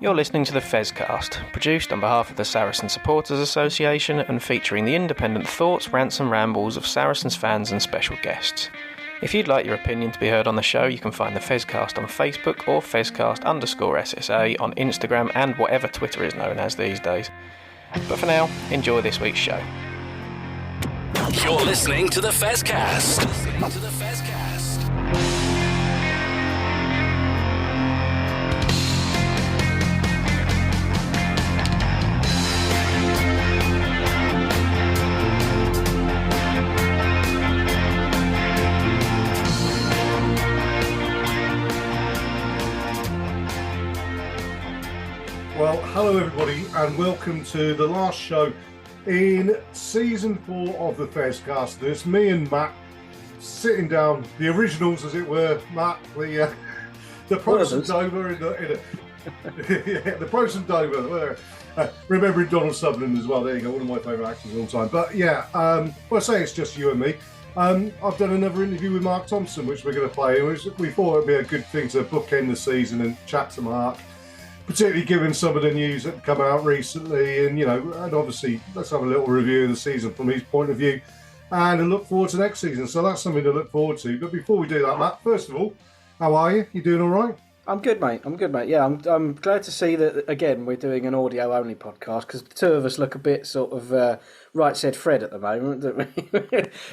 You're listening to the Fezcast, produced on behalf of the Saracens Supporters Association and featuring the independent thoughts, rants and rambles of Saracens fans and special guests. If you'd like your opinion to be heard on the show, you can find the Fezcast on Facebook or Fezcast_SSA on Instagram and whatever Twitter is known as these days. But for now, enjoy this week's show. You're listening to the Fezcast. Well, hello everybody, and welcome to the last show in season 4 of the Fezcast. There's me and Matt sitting down, the originals, as it were. Matt, the pros from Dover, the pros from Dover. Remembering Donald Sutherland as well. There you go, one of my favourite actors of all time. But yeah, well, I say it's just you and me. I've done another interview with Mark Thompson, which we're going to play. We thought it'd be a good thing to bookend the season and chat to Mark, particularly given some of the news that come out recently, and and obviously let's have a little review of the season from his point of view, and a look forward to next season. So that's something to look forward to. But before we do that, Matt, first of all, how are you? You doing all right? I'm good, mate. Yeah, I'm glad to see that again. We're doing an audio only podcast because the two of us look a bit sort of right said Fred at the moment, don't we?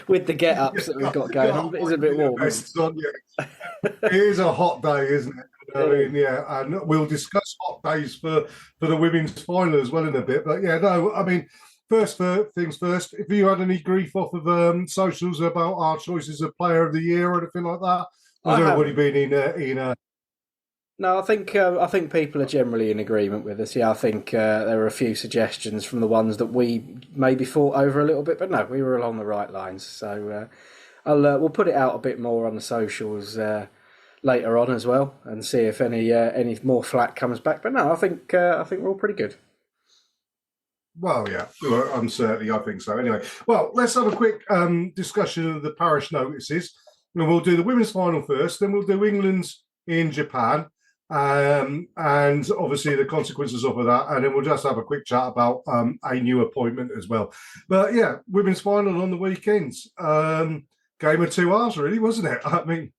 With the get ups that we've got going on. It's a bit warm. It is a hot day, isn't it? I mean, yeah, and we'll discuss hot days for the women's final as well in a bit. But yeah, no, I mean, first things first. If you had any grief off of socials about our choices of Player of the Year or anything like that, has everybody been in? No, I think people are generally in agreement with us. Yeah, I think there were a few suggestions from the ones that we maybe fought over a little bit, but no, we were along the right lines. So we'll put it out a bit more on the socials later on as well, and see if any more flack comes back. But no, I think we're all pretty good. Well, yeah, I think so. Anyway, well, let's have a quick discussion of the parish notices. And we'll do the women's final first, then we'll do England's in Japan, and obviously the consequences of that, and then we'll just have a quick chat about a new appointment as well. But yeah, women's final on the weekends. Game of 2 halves, really, wasn't it? I mean,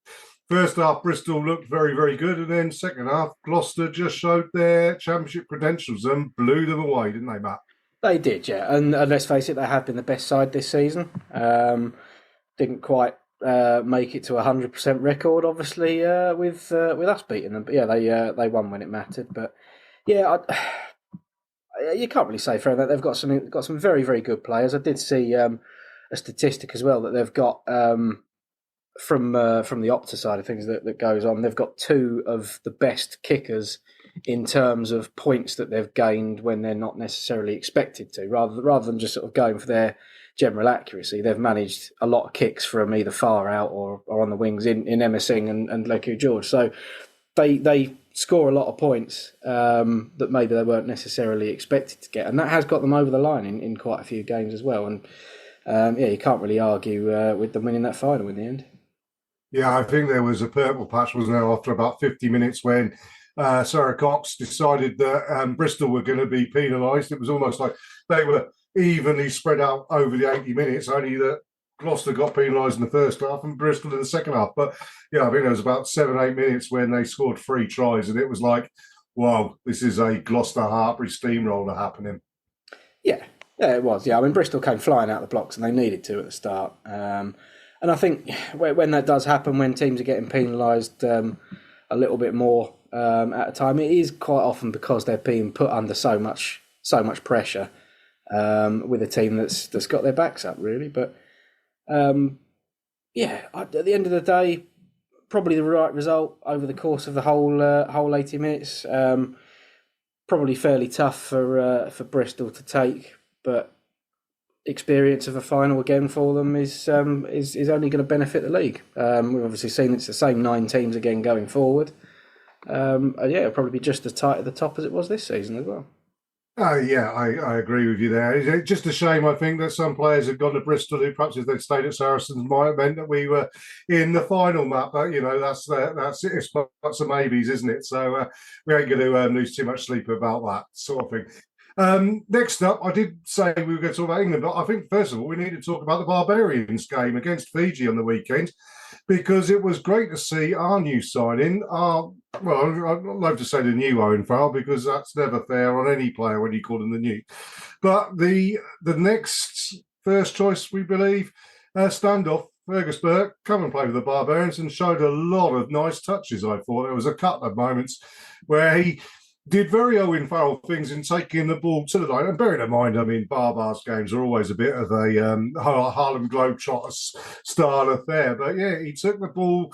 first half, Bristol looked very, very good, and then second half, Gloucester just showed their championship credentials and blew them away, didn't they, Matt? They did, yeah. And let's face it, they have been the best side this season. Didn't quite make it to 100% record, obviously, with us beating them. But yeah, they won when it mattered. But yeah, you can't really say for that. They've got some very, very good players. I did see a statistic as well that they've got. From the Opta side of things that goes on, they've got 2 of the best kickers in terms of points that they've gained when they're not necessarily expected to. Rather than just sort of going for their general accuracy, they've managed a lot of kicks from either far out or on the wings in Emersing and Leku George. So they score a lot of points that maybe they weren't necessarily expected to get, and that has got them over the line in quite a few games as well. And you can't really argue with them winning that final in the end. Yeah, I think there was a purple patch, wasn't there, after about 50 minutes when Sarah Cox decided that Bristol were going to be penalised. It was almost like they were evenly spread out over the 80 minutes, only that Gloucester got penalised in the first half and Bristol in the second half. But yeah, I think there was about 7-8 minutes when they scored 3 tries, and it was like, wow, this is a Gloucester-Hartpury steamroller happening. Yeah, it was. Yeah, I mean, Bristol came flying out the blocks, and they needed to at the start. And I think when that does happen, when teams are getting penalised a little bit more at a time, it is quite often because they're being put under so much pressure with a team that's got their backs up, really. But at the end of the day, probably the right result over the course of the whole 80 minutes. Probably fairly tough for Bristol to take, but experience of a final again for them is only going to benefit the league. We've obviously seen it's the same 9 teams again going forward. It'll probably be just as tight at the top as it was this season as well. Yeah, I agree with you there. It's just a shame, I think, that some players have gone to Bristol who perhaps if they'd stayed at Saracens might have meant that we were in the final map. But, that's it. It's lots of maybes, isn't it? So we ain't going to lose too much sleep about that sort of thing. Next up, I did say we were going to talk about England, but I think, first of all, we need to talk about the Barbarians game against Fiji on the weekend, because it was great to see our new signing, I'd love to say the new Owen Farrell, because that's never fair on any player when you call them the new. But the next first choice, we believe, standoff, Fergus Burke, come and play with the Barbarians and showed a lot of nice touches, I thought. There was a couple of moments where he did very Owen Farrell things in taking the ball to the line. And bearing in mind, I mean, Barbar's games are always a bit of a Harlem Globetrotters style affair. But yeah, he took the ball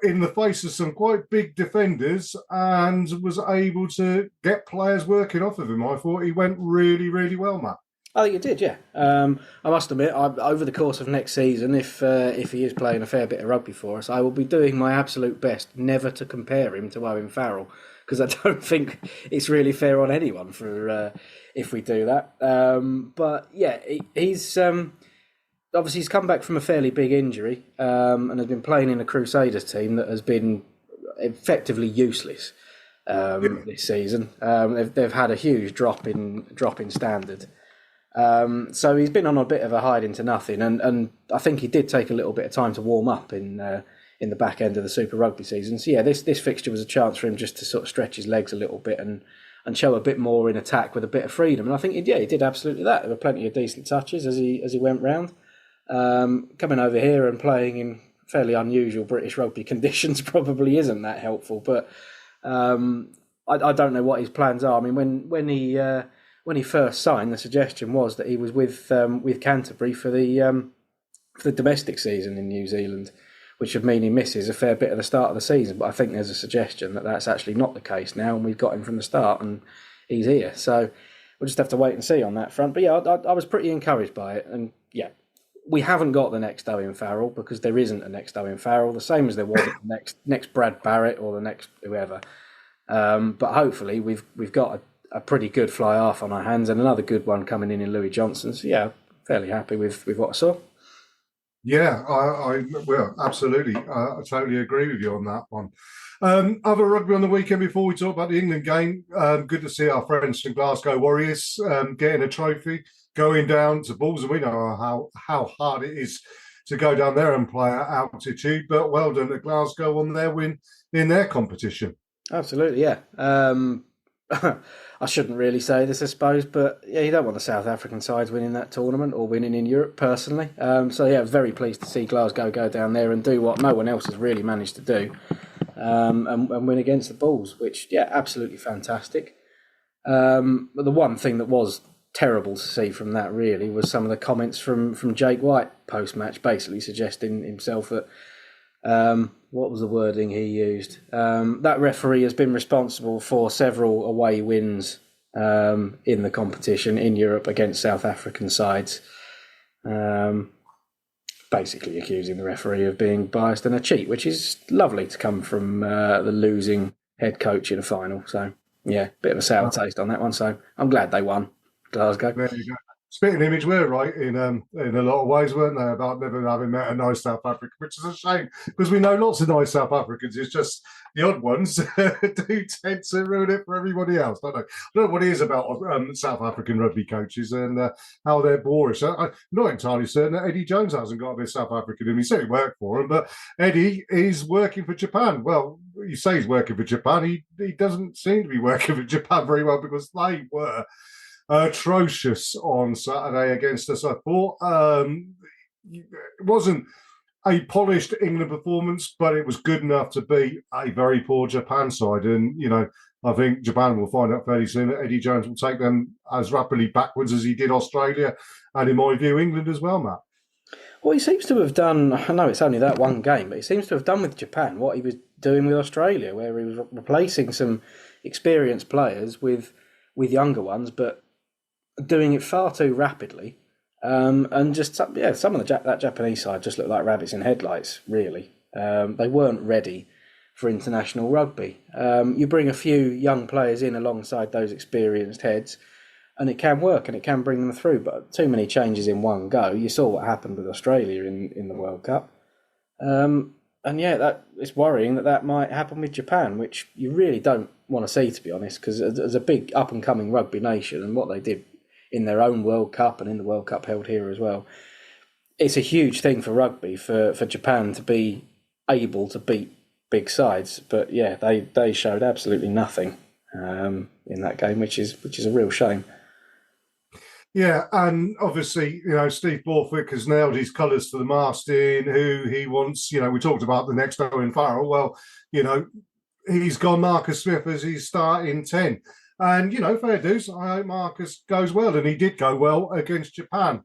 in the face of some quite big defenders and was able to get players working off of him. I thought he went really, really well, Matt. I think it did, yeah. I must admit, over the course of next season, if he is playing a fair bit of rugby for us, I will be doing my absolute best never to compare him to Owen Farrell, because I don't think it's really fair on anyone for if we do that. But yeah, he's obviously he's come back from a fairly big injury and has been playing in a Crusaders team that has been effectively useless this season. They've had a huge drop in standard. So he's been on a bit of a hide into nothing, and I think he did take a little bit of time to warm up in the back end of the Super Rugby season. So yeah, this fixture was a chance for him just to sort of stretch his legs a little bit and show a bit more in attack with a bit of freedom. And I think he did absolutely that. There were plenty of decent touches as he went round. Coming over here and playing in fairly unusual British rugby conditions probably isn't that helpful. But I don't know what his plans are. I mean, when he first signed, the suggestion was that he was with Canterbury for the domestic season in New Zealand, which would mean he misses a fair bit of the start of the season. But I think there's a suggestion that that's actually not the case now, and we've got him from the start, and he's here. So we'll just have to wait and see on that front. But yeah, I was pretty encouraged by it, and yeah, we haven't got the next Owen Farrell because there isn't a next Owen Farrell, the same as there was the next Brad Barrett or the next whoever. But hopefully we've got a pretty good fly half on our hands and another good one coming in Louis Johnson. So yeah, fairly happy with what I saw. Yeah, well, absolutely. I totally agree with you on that one. Other rugby on the weekend before we talk about the England game. Good to see our friends from Glasgow Warriors getting a trophy, going down to Bulls, and we know how hard it is to go down there and play at altitude. But well done to Glasgow on their win in their competition. Absolutely, yeah. I shouldn't really say this, I suppose, but yeah, you don't want the South African sides winning that tournament or winning in Europe, personally. So yeah, I was very pleased to see Glasgow go down there and do what no one else has really managed to do, and win against the Bulls, which, yeah, absolutely fantastic. But the one thing that was terrible to see from that, really, was some of the comments from Jake White post-match, basically suggesting himself that what was the wording he used? That referee has been responsible for several away wins in the competition in Europe against South African sides. Basically accusing the referee of being biased and a cheat, which is lovely to come from the losing head coach in a final. So, yeah, bit of a sour taste on that one. So I'm glad they won, Glasgow. There you go. Spitting image were right in a lot of ways, weren't they, about never having met a nice South African, which is a shame because we know lots of nice South Africans. It's just the odd ones do tend to ruin it for everybody else, don't they? I don't know what it is about South African rugby coaches and how they're boorish. I'm not entirely certain that Eddie Jones hasn't got a bit of South African in him. He certainly worked for him, but Eddie is working for Japan. Well, you say he's working for Japan. He doesn't seem to be working for Japan very well because they were atrocious on Saturday against us. I thought it wasn't a polished England performance, but it was good enough to beat a very poor Japan side. And, I think Japan will find out fairly soon that Eddie Jones will take them as rapidly backwards as he did Australia. And in my view, England as well, Matt. Well, he seems to have done, I know it's only that one game, but he seems to have done with Japan what he was doing with Australia, where he was replacing some experienced players with younger ones, but doing it far too rapidly, and just some of that Japanese side just looked like rabbits in headlights. Really, they weren't ready for international rugby. You bring a few young players in alongside those experienced heads, and it can work and it can bring them through. But too many changes in one go. You saw what happened with Australia in the World Cup. And yeah, it's worrying that might happen with Japan, which you really don't want to see, to be honest, because as a big up-and-coming rugby nation and what they did in their own World Cup and in the World Cup held here as well, it's a huge thing for rugby for Japan to be able to beat big sides. But yeah, they showed absolutely nothing in that game, which is a real shame. Yeah, and obviously, Steve Borthwick has nailed his colours to the mast in who he wants. We talked about the next Owen Farrell. Well, he's gone Marcus Smith as his starting 10. And, fair dues, I hope Marcus goes well. And he did go well against Japan.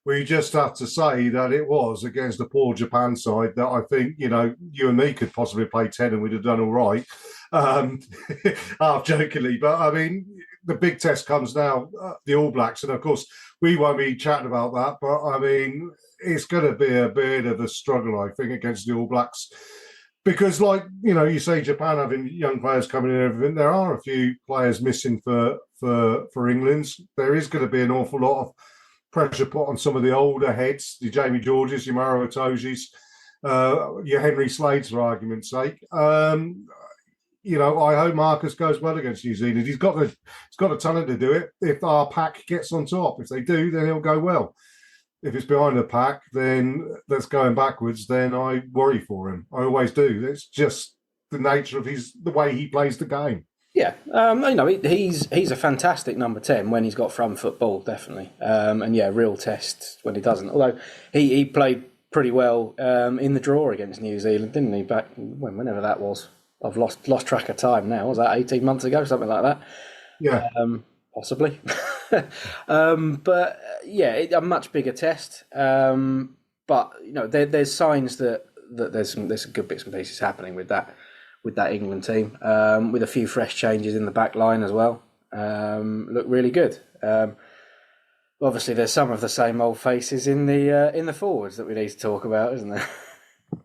We just have to say that it was against the poor Japan side that I think, you and me could possibly play 10 and we'd have done all right. Half jokingly. But, I mean, the big test comes now, the All Blacks. And, of course, we won't be chatting about that. But, I mean, it's going to be a bit of a struggle, I think, against the All Blacks. Because, you say Japan having young players coming in and everything, there are a few players missing for England. There is going to be an awful lot of pressure put on some of the older heads, your Jamie Georges, your Maro Itojis, your Henry Slades, for argument's sake. I hope Marcus goes well against New Zealand. He's got the talent to do it. If our pack gets on top, if they do, then he'll go well. If it's behind the pack, then that's going backwards. Then I worry for him. I always do. It's just the nature of the way he plays the game. Yeah, he's a fantastic number 10 when he's got front football, definitely. And yeah, real test when he doesn't. Although he played pretty well in the draw against New Zealand, didn't he? Back whenever that was. I've lost track of time now. Was that 18 months ago, something like that? Yeah, possibly. But yeah, a much bigger test. But there's signs that there's some good bits and pieces happening with that England team, with a few fresh changes in the back line as well. Look really good. Obviously, there's some of the same old faces in the forwards that we need to talk about, isn't there?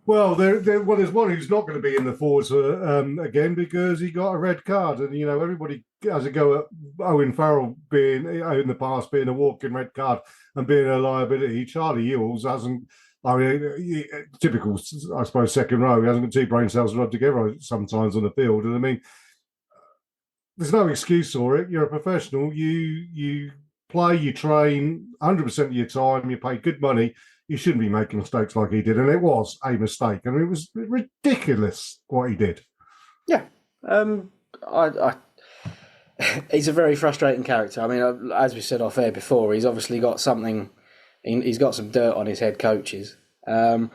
Well, there's one who's not going to be in the forwards again because he got a red card, and everybody has a go at Owen Farrell being in the past being a walking red card and being a liability. Charlie Ewells hasn't. I mean, typical, I suppose, second row. He hasn't got two brain cells rubbed together sometimes on the field, and I mean, there's no excuse for it. You're a professional. You play, you train 100% of your time. You pay good money. You shouldn't be making mistakes like he did, and it was a mistake. I mean, it was ridiculous what he did. Yeah, he's a very frustrating character. I mean, as we said off air before, he's obviously got something. He's got some dirt on his head coaches. For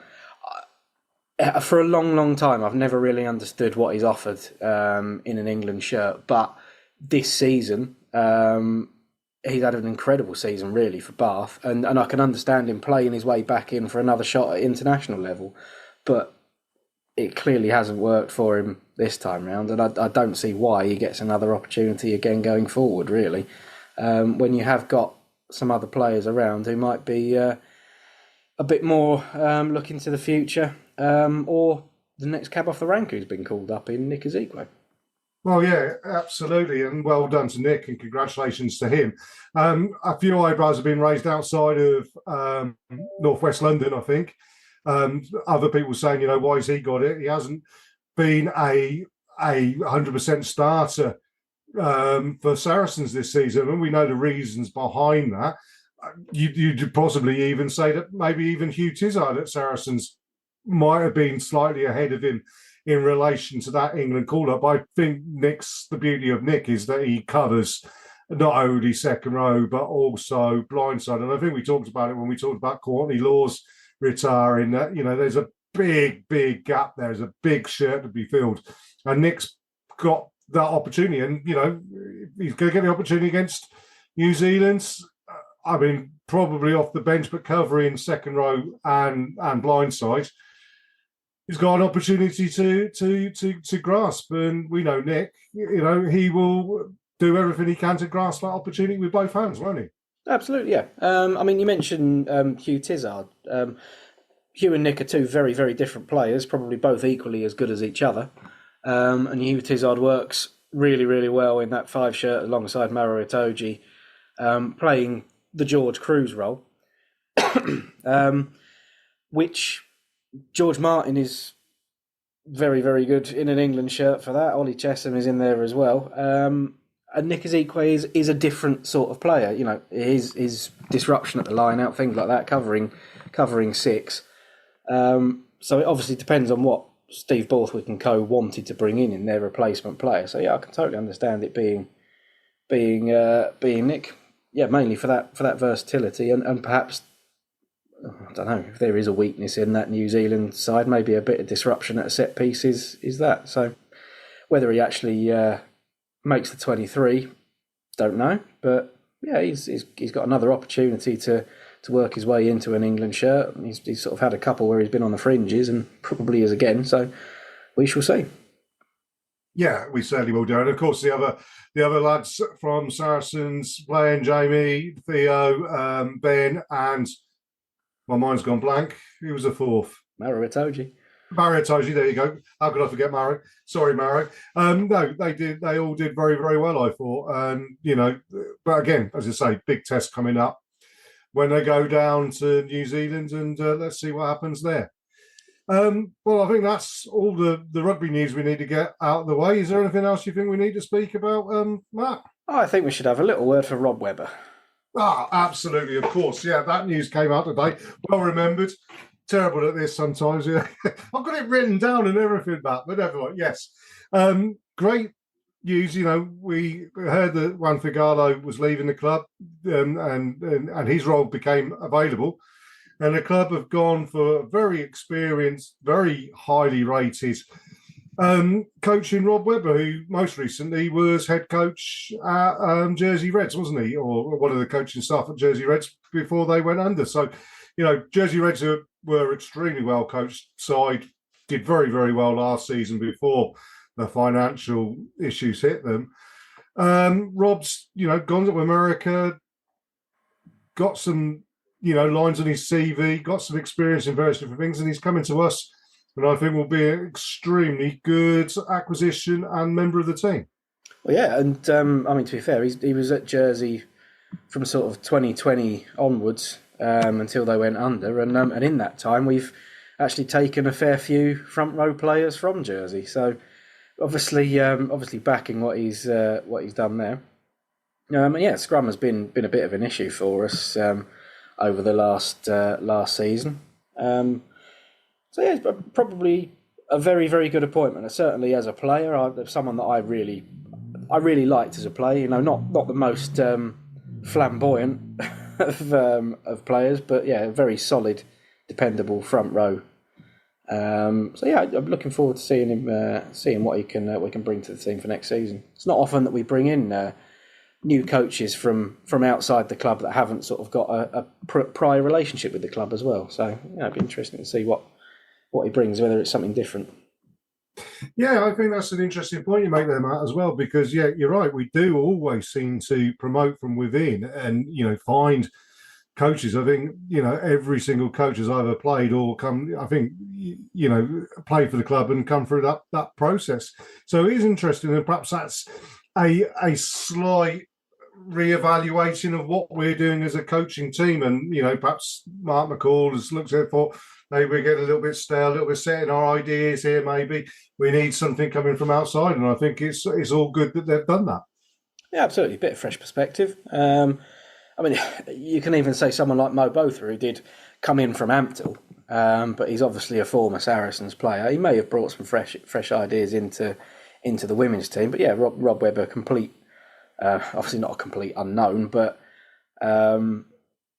a long, long time, I've never really understood what he's offered in an England shirt. But this season, he's had an incredible season, really, for Bath. And I can understand him playing his way back in for another shot at international level. But it clearly hasn't worked for him this time round. And I don't see why he gets another opportunity again going forward, really. When you have got some other players around who might be a bit more looking to the future, or the next cab off the rank who's been called up in Nick Ezekwe. Well, yeah, absolutely, and well done to Nick, and congratulations to him. A few eyebrows have been raised outside of northwest London, I think. Other people saying, why has he got it? He hasn't been a 100% starter for Saracens this season, and we know the reasons behind that. You'd possibly even say that maybe even Hugh Tizard at Saracens might have been slightly ahead of him in relation to that England call-up. I think the beauty of Nick is that he covers not only second row but also blindside, and I think we talked about it when we talked about Courtney Lawes retiring. That there's a big gap there. There's a big shirt to be filled, and Nick's got that opportunity, and he's going to get the opportunity against New Zealand. I mean, probably off the bench, but covering second row and blindside. He's got an opportunity to grasp, and we know Nick. He will do everything he can to grasp that opportunity with both hands, won't he? Absolutely, yeah. I mean, you mentioned Hugh Tizard. Hugh and Nick are two very, very different players, probably both equally as good as each other. And Hugh Tizard works really, really well in that 5 shirt alongside Maro Itoje, playing the George Cruz role, which George Martin is very, very good in an England shirt for that. Ollie Chesham is in there as well. And Nick Ezekwe is a different sort of player. You know, his disruption at the line-out, things like that, covering 6. So it obviously depends on what Steve Borthwick and co wanted to bring in their replacement player. So yeah, I can totally understand it being Nick. Yeah, mainly for that versatility and perhaps, I don't know, if there is a weakness in that New Zealand side, maybe a bit of disruption at a set piece is that. So whether he actually makes the 23, don't know. But yeah, he's got another opportunity to work his way into an England shirt. He's sort of had a couple where he's been on the fringes and probably is again. So we shall see. Yeah, we certainly will do. And of course, the other lads from Saracens playing, Jamie, Theo, Ben, and my mind's gone blank. Who was the fourth? Maro Itoje. Maro Itoje, there you go. How could I forget Maro? Sorry, Maro. No, they all did very, very well, I thought. You know, but again, as I say, big test coming up when they go down to New Zealand, and let's see what happens there. Well, I think that's all the rugby news we need to get out of the way. Is there anything else you think we need to speak about, Matt? I think we should have a little word for Rob Webber. Absolutely, of course. Yeah, that news came out today. Well remembered. Terrible at this sometimes. Yeah. I've got it written down and everything, Matt, but never mind. Yes. Great news. You know, we heard that Juan Figalo was leaving the club, and his role became available. And the club have gone for a very experienced, very highly rated coaching Rob Webber, who most recently was head coach at Jersey Reds, wasn't he? Or one of the coaching staff at Jersey Reds before they went under. So, you know, Jersey Reds were extremely well coached side, did very, very well last season before the financial issues hit them. Rob's, you know, gone to America, got some, you know, lines on his CV, got some experience in various different things, and he's coming to us, and I think will be an extremely good acquisition and member of the team. Well, yeah, and I mean, to be fair, he was at Jersey from sort of 2020 onwards until they went under, and in that time we've actually taken a fair few front row players from Jersey. So obviously backing what he's done there. Yeah, scrum has been a bit of an issue for us over the last season. So yeah, it's probably a very, very good appointment. Certainly as a player, someone that I really liked as a player. You know, not the most flamboyant of players, but yeah, a very solid, dependable front row. So yeah, I'm looking forward to seeing him, seeing what he can bring to the team for next season. It's not often that we bring in new coaches from outside the club that haven't sort of got a prior relationship with the club as well. So yeah, it'd be interesting to see what he brings, whether it's something different. Yeah, I think that's an interesting point you make there, Matt, as well, because yeah, you're right. We do always seem to promote from within and, you know, find coaches. I think, you know, every single coach has either played or played for the club and come through that process. So it is interesting, and perhaps that's a slight reevaluation of what we're doing as a coaching team. And, you know, perhaps Mark McCall has looked at it for, maybe we're getting a little bit stale, a little bit set in our ideas here. Maybe we need something coming from outside, and I think it's all good that they've done that. Yeah, absolutely, a bit of fresh perspective. I mean, you can even say someone like Mo Botha, who did come in from Ampthill, but he's obviously a former Saracens player. He may have brought some fresh ideas into the women's team, but yeah, Rob Webber, obviously not a complete unknown, but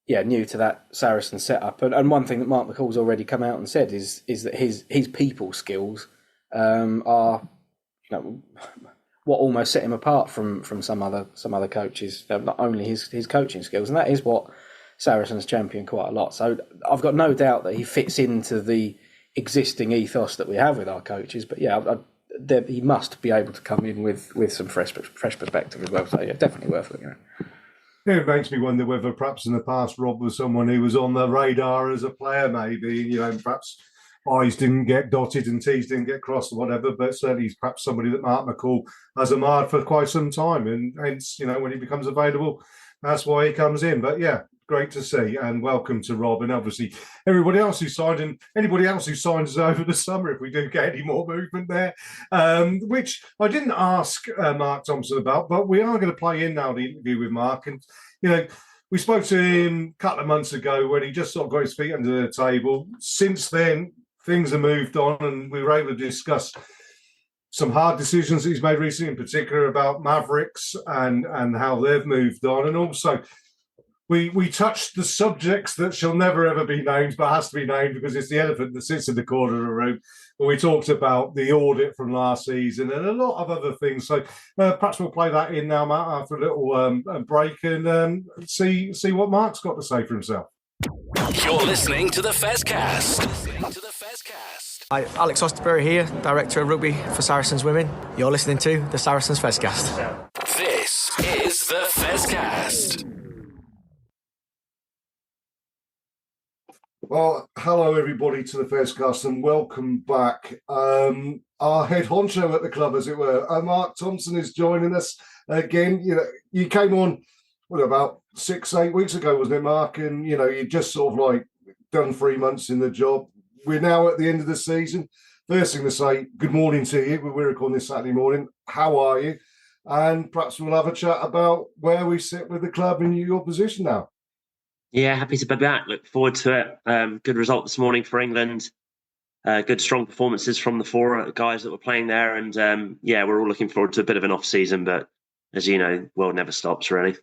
new to that Saracen setup. And one thing that Mark McCall's already come out and said is that his people skills are, you know, what almost set him apart from some other coaches. Not only his coaching skills, and that is what Saracens champion quite a lot. So I've got no doubt that he fits into the existing ethos that we have with our coaches. But yeah, he must be able to come in with some fresh perspective as well. So yeah, definitely worth looking at. Yeah, it makes me wonder whether perhaps in the past Rob was someone who was on the radar as a player, maybe, you know, perhaps I's didn't get dotted and T's didn't get crossed or whatever, but certainly he's perhaps somebody that Mark McCall has admired for quite some time. And hence, when he becomes available, that's why he comes in. But yeah, great to see, and welcome to Rob, and obviously everybody else who signed, and anybody else who signs over the summer if we do get any more movement there, which I didn't ask Mark Thompson about, but we are going to play in now the interview with Mark. And we spoke to him a couple of months ago when he just sort of got his feet under the table. Since then, things have moved on, and we were able to discuss some hard decisions that he's made recently, in particular about Mavericks and how they've moved on. And also, we touched the subjects that shall never, ever be named, but has to be named because it's the elephant that sits in the corner of the room. But we talked about the audit from last season and a lot of other things. So perhaps we'll play that in now, Matt, after a little break and see what Mark's got to say for himself. You're listening to the Fezcast. Hi, Alex Osterbury here, Director of Rugby for Saracens Women. You're listening to the Saracens Fezcast. This is the Fezcast. Well, hello everybody to the Fezcast and welcome back. Our head honcho at the club, as it were, Mark Thompson is joining us again. You came on, about 6-8 weeks ago, wasn't it, Mark? And, you just sort of like done 3 months in the job. We're now at the end of the season. First thing to say, good morning to you. We're recording this Saturday morning. How are you? And perhaps we'll have a chat about where we sit with the club and your position now. Yeah, happy to be back. Look forward to it. Good result this morning for England. Good, strong performances from the four guys that were playing there. And we're all looking forward to a bit of an off season. But as you know, world never stops, really.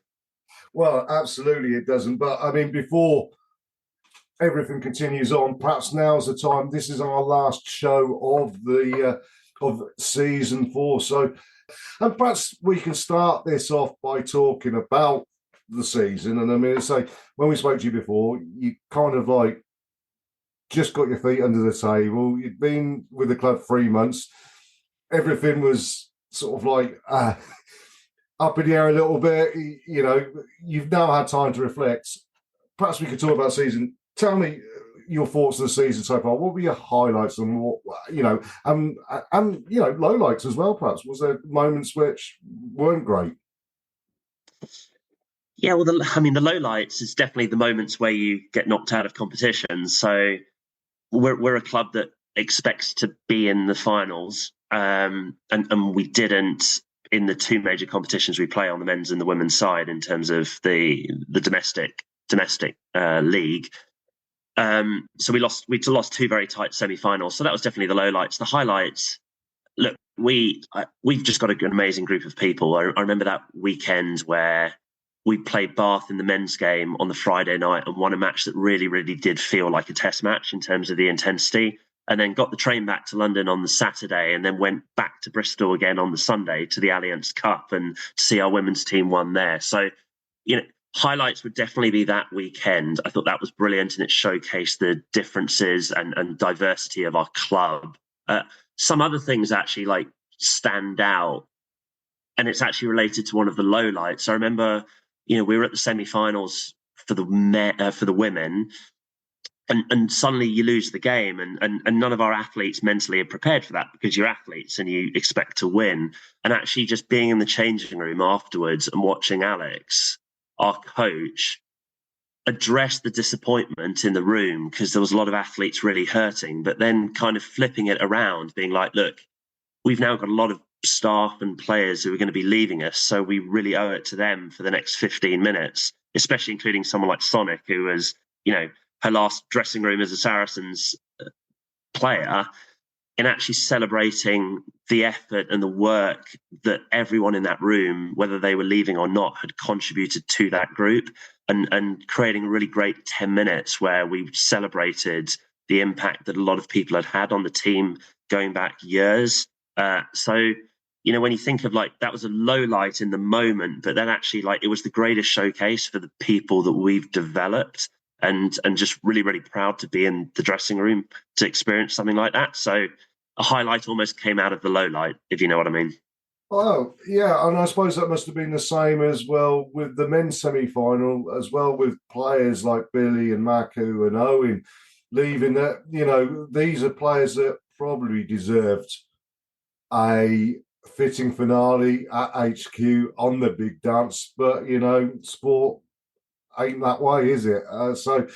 Well, absolutely it doesn't. But I mean, before everything continues on, perhaps now's the time. This is our last show of season 4. So, and perhaps we can start this off by talking about the season. And I mean, it's like when we spoke to you before, you kind of like just got your feet under the table. You'd been with the club 3 months. Everything was sort of like up in the air a little bit. You've now had time to reflect. Perhaps we could talk about season. Tell me your thoughts on the season so far. What were your highlights and what, and lowlights as well, perhaps? Was there moments which weren't great? Yeah, well, the lowlights is definitely the moments where you get knocked out of competitions. So we're a club that expects to be in the finals, and we didn't in the 2 major competitions we play on the men's and the women's side in terms of the domestic league. So we lost 2 very tight semi-finals. So that was definitely the lowlights. The highlights, look, we've just got an amazing group of people. I remember that weekend where we played Bath in the men's game on the Friday night and won a match that really, really did feel like a test match in terms of the intensity, and then got the train back to London on the Saturday and then went back to Bristol again on the Sunday to the Allianz Cup and to see our women's team won there. So, highlights would definitely be that weekend. I thought that was brilliant, and it showcased the differences and diversity of our club. Some other things actually stand out, and it's actually related to one of the lowlights. I remember, we were at the semi-finals for the women, and suddenly you lose the game, and none of our athletes mentally are prepared for that because you're athletes and you expect to win. And actually just being in the changing room afterwards and watching Alex, our coach, address the disappointment in the room because there was a lot of athletes really hurting, but then kind of flipping it around, being like, look, we've now got a lot of staff and players who are going to be leaving us, so we really owe it to them for the next 15 minutes, especially including someone like Sonic, who was, her last dressing room as a Saracens player, in actually celebrating the effort and the work that everyone in that room, whether they were leaving or not, had contributed to that group, and creating a really great 10 minutes where we celebrated the impact that a lot of people had had on the team going back years. So, when you think of that was a low light in the moment, but then actually it was the greatest showcase for the people that we've developed, and just really, really proud to be in the dressing room to experience something like that. So a highlight almost came out of the low light, if you know what I mean. Oh, yeah, and I suppose that must have been the same as well with the men's semi-final, as well with players like Billy and Maku and Owen, leaving that, these are players that probably deserved a fitting finale at HQ on the big dance, but sport ain't that way, is it? So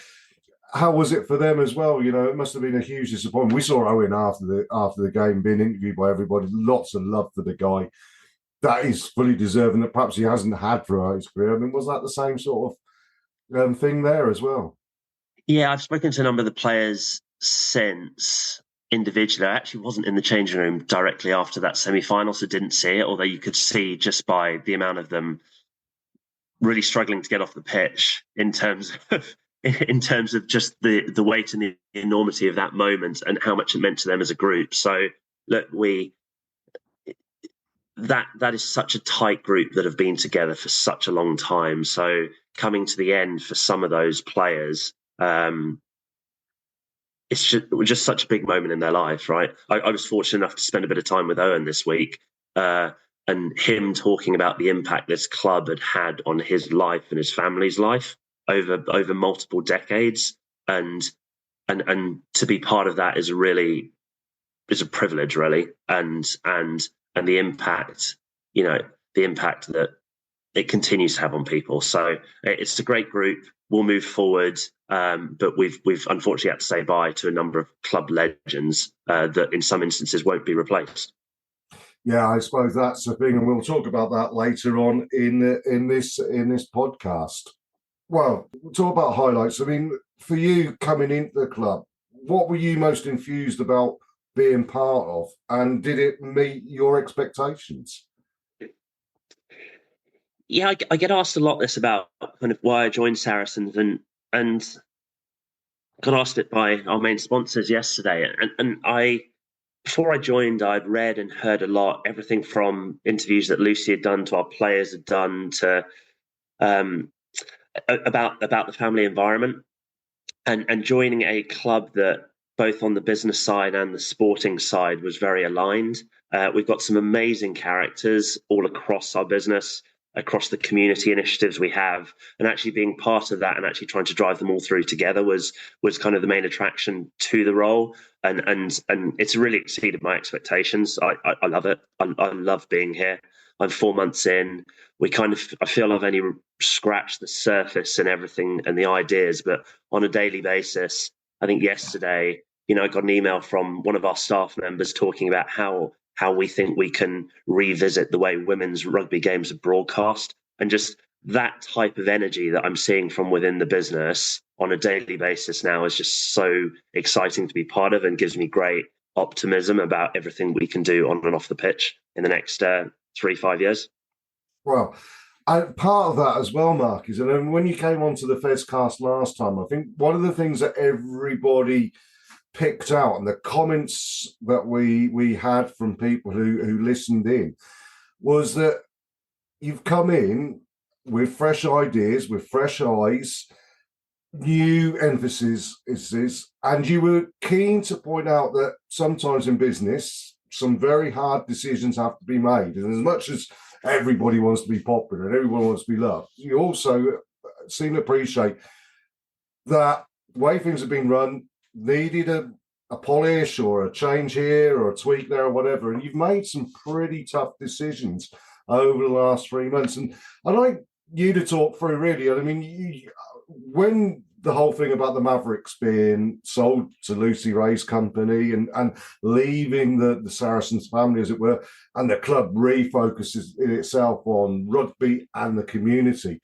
how was it for them as well? It must have been a huge disappointment. We saw Owen after the game being interviewed by everybody. Lots of love for the guy. That is fully deserving that perhaps he hasn't had throughout his career. I mean, was that the same sort of thing there as well? Yeah, I've spoken to a number of the players since individually. I actually wasn't in the changing room directly after that semi-final, so didn't see it, although you could see just by the amount of them really struggling to get off the pitch in terms of just the weight and the enormity of that moment and how much it meant to them as a group. So look, that is such a tight group that have been together for such a long time. So coming to the end for some of those players, it's just such a big moment in their life, right? I was fortunate enough to spend a bit of time with Owen this week, and him talking about the impact this club had on his life and his family's life over multiple decades, and to be part of that is a privilege, really, and the impact, the impact that it continues to have on people. So it's a great group. We'll move forward, but we've unfortunately had to say bye to a number of club legends that in some instances won't be replaced. Yeah, I suppose that's the thing, and we'll talk about that later on in this podcast. Well, we'll talk about highlights. I mean, for you coming into the club, what were you most enthused about being part of, and did it meet your expectations? Yeah, I get asked a lot this about kind of why I joined Saracens, and got asked it by our main sponsors yesterday, and before I joined, I'd read and heard a lot, everything from interviews that Lucy had done to our players had done to about the family environment, and joining a club that both on the business side and the sporting side was very aligned. We've got some amazing characters all across our business, across the community initiatives we have, and actually being part of that and actually trying to drive them all through together was kind of the main attraction to the role. And it's really exceeded my expectations. I love it. I love being here. I'm 4 months in. I feel I've only scratched the surface and everything and the ideas, but on a daily basis, I think yesterday, I got an email from one of our staff members talking about how we think we can revisit the way women's rugby games are broadcast, and just that type of energy that I'm seeing from within the business on a daily basis now is just so exciting to be part of, and gives me great optimism about everything we can do on and off the pitch in the next 3-5 years. Well, part of that as well, Mark, is that when you came onto the Fezcast last time, I think one of the things that everybody picked out and the comments that we had from people who listened in was that you've come in with fresh ideas, with fresh eyes, new emphasis, and you were keen to point out that sometimes in business, some very hard decisions have to be made. And as much as everybody wants to be popular and everyone wants to be loved, you also seem to appreciate that the way things have been run needed a polish or a change here or a tweak there or whatever. And you've made some pretty tough decisions over the last 3 months. And I'd like you to talk through, really. I mean, when the whole thing about the Mavericks being sold to Lucy Ray's company and leaving the Saracens family, as it were, and the club refocuses in itself on rugby and the community,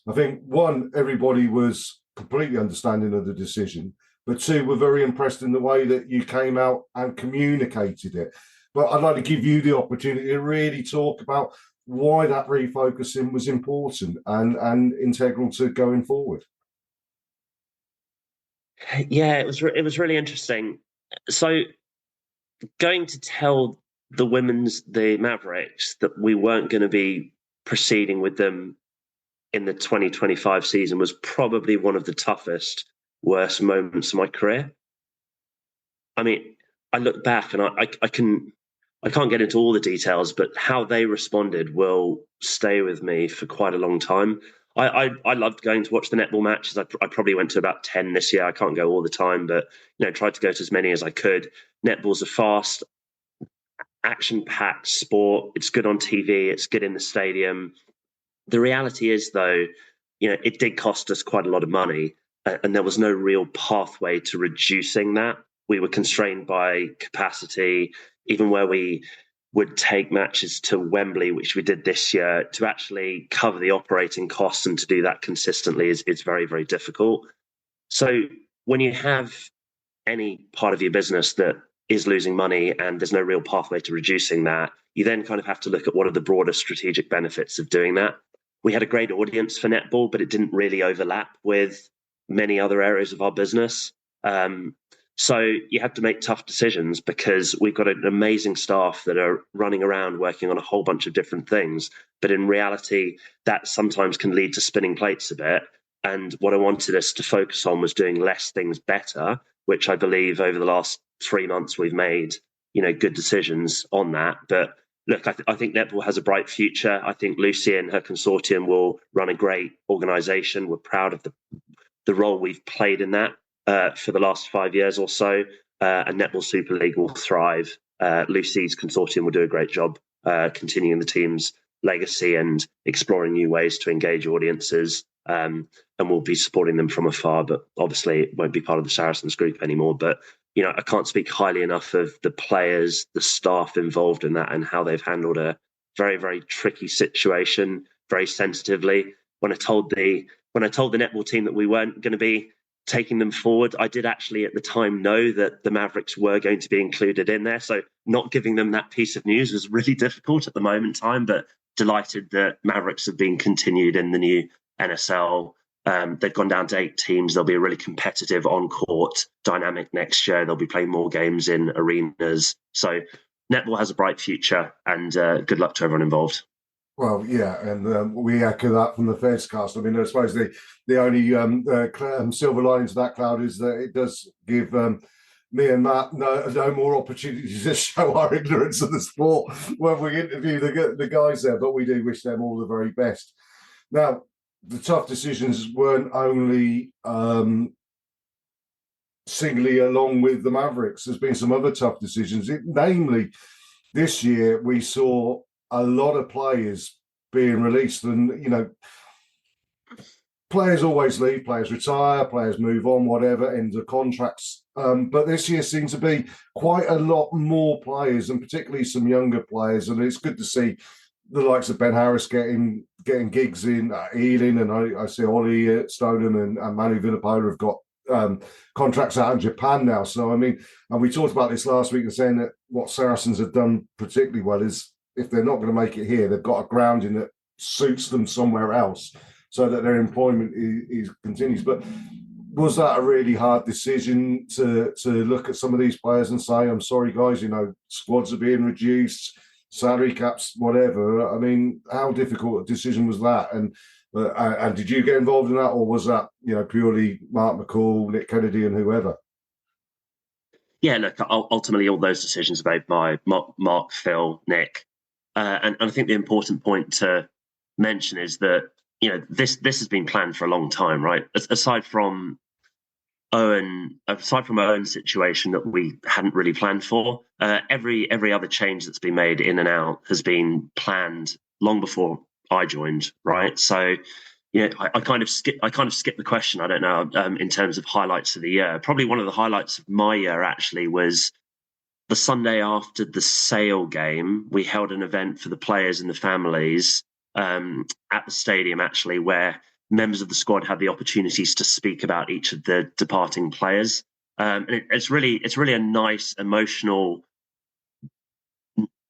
I think, one, everybody was completely understanding of the decision, but two, we're very impressed in the way that you came out and communicated it. But I'd like to give you the opportunity to really talk about why that refocusing was important and integral to going forward. Yeah, it was really interesting. So going to tell the Mavericks that we weren't going to be proceeding with them in the 2025 season was probably one of the toughest, worst moments of my career. I mean, I look back and I can't get into all the details, but how they responded will stay with me for quite a long time. I loved going to watch the netball matches. I probably went to about 10 this year. I can't go all the time, but tried to go to as many as I could. Netball's a fast, action-packed sport. It's good on TV. It's good in the stadium. The reality is, though, it did cost us quite a lot of money, and there was no real pathway to reducing that. We were constrained by capacity, even where we would take matches to Wembley, which we did this year, to actually cover the operating costs and to do that consistently is very, very difficult. So when you have any part of your business that is losing money and there's no real pathway to reducing that, you then kind of have to look at what are the broader strategic benefits of doing that. We had a great audience for netball, but it didn't really overlap with many other areas of our business. So you have to make tough decisions because we've got an amazing staff that are running around working on a whole bunch of different things. But in reality, that sometimes can lead to spinning plates a bit. And what I wanted us to focus on was doing less things better, which I believe over the last 3 months we've made, good decisions on that. But look, I think netball has a bright future. I think Lucy and her consortium will run a great organisation. We're proud of the role we've played in that for the last 5 years or so. And Netball Super League will thrive. Lucy's consortium will do a great job continuing the team's legacy and exploring new ways to engage audiences. And we'll be supporting them from afar, but obviously it won't be part of the Saracens group anymore. But I can't speak highly enough of the players, the staff involved in that, and how they've handled a very, very tricky situation very sensitively. When I told the netball team that we weren't going to be taking them forward, I did actually at the time know that the Mavericks were going to be included in there. So not giving them that piece of news was really difficult at the moment in time, but delighted that Mavericks have been continued in the new NSL. They've gone down to 8 teams. They'll be a really competitive on-court dynamic next year. They'll be playing more games in arenas. So netball has a bright future, and good luck to everyone involved. Well, yeah, and we echo that from the Fezcast. I mean, I suppose the only silver lining to that cloud is that it does give me and Matt no more opportunities to show our ignorance of the sport when we interview the guys there, but we do wish them all the very best. Now, the tough decisions weren't only singly along with the Mavericks. There's been some other tough decisions. Namely, this year we saw a lot of players being released, and players always leave, players retire, players move on, whatever, end of contracts. But this year seems to be quite a lot more players, and particularly some younger players. And it's good to see the likes of Ben Harris getting gigs in Ealing, and I see Ollie at Stoneham and Manu Vinapola have got contracts out in Japan now. So, I mean, and we talked about this last week and saying that what Saracens have done particularly well is if they're not going to make it here, they've got a grounding that suits them somewhere else so that their employment is continues. But was that a really hard decision to look at some of these players and say, I'm sorry, guys, squads are being reduced, salary caps, whatever? I mean, how difficult a decision was that? And did you get involved in that, or was that purely Mark McCall, Nick Kennedy, and whoever? Yeah, look, ultimately all those decisions are made by Mark, Phil, Nick, and I think the important point to mention is that this has been planned for a long time, right? Aside from Owen's situation that we hadn't really planned for, every other change that's been made in and out has been planned long before I joined, right? So, I kind of skipped the question. I don't know in terms of highlights of the year. Probably one of the highlights of my year actually was the Sunday after the Sale game. We held an event for the players and the families at the stadium, actually, where members of the squad had the opportunities to speak about each of the departing players. And it's really a nice, emotional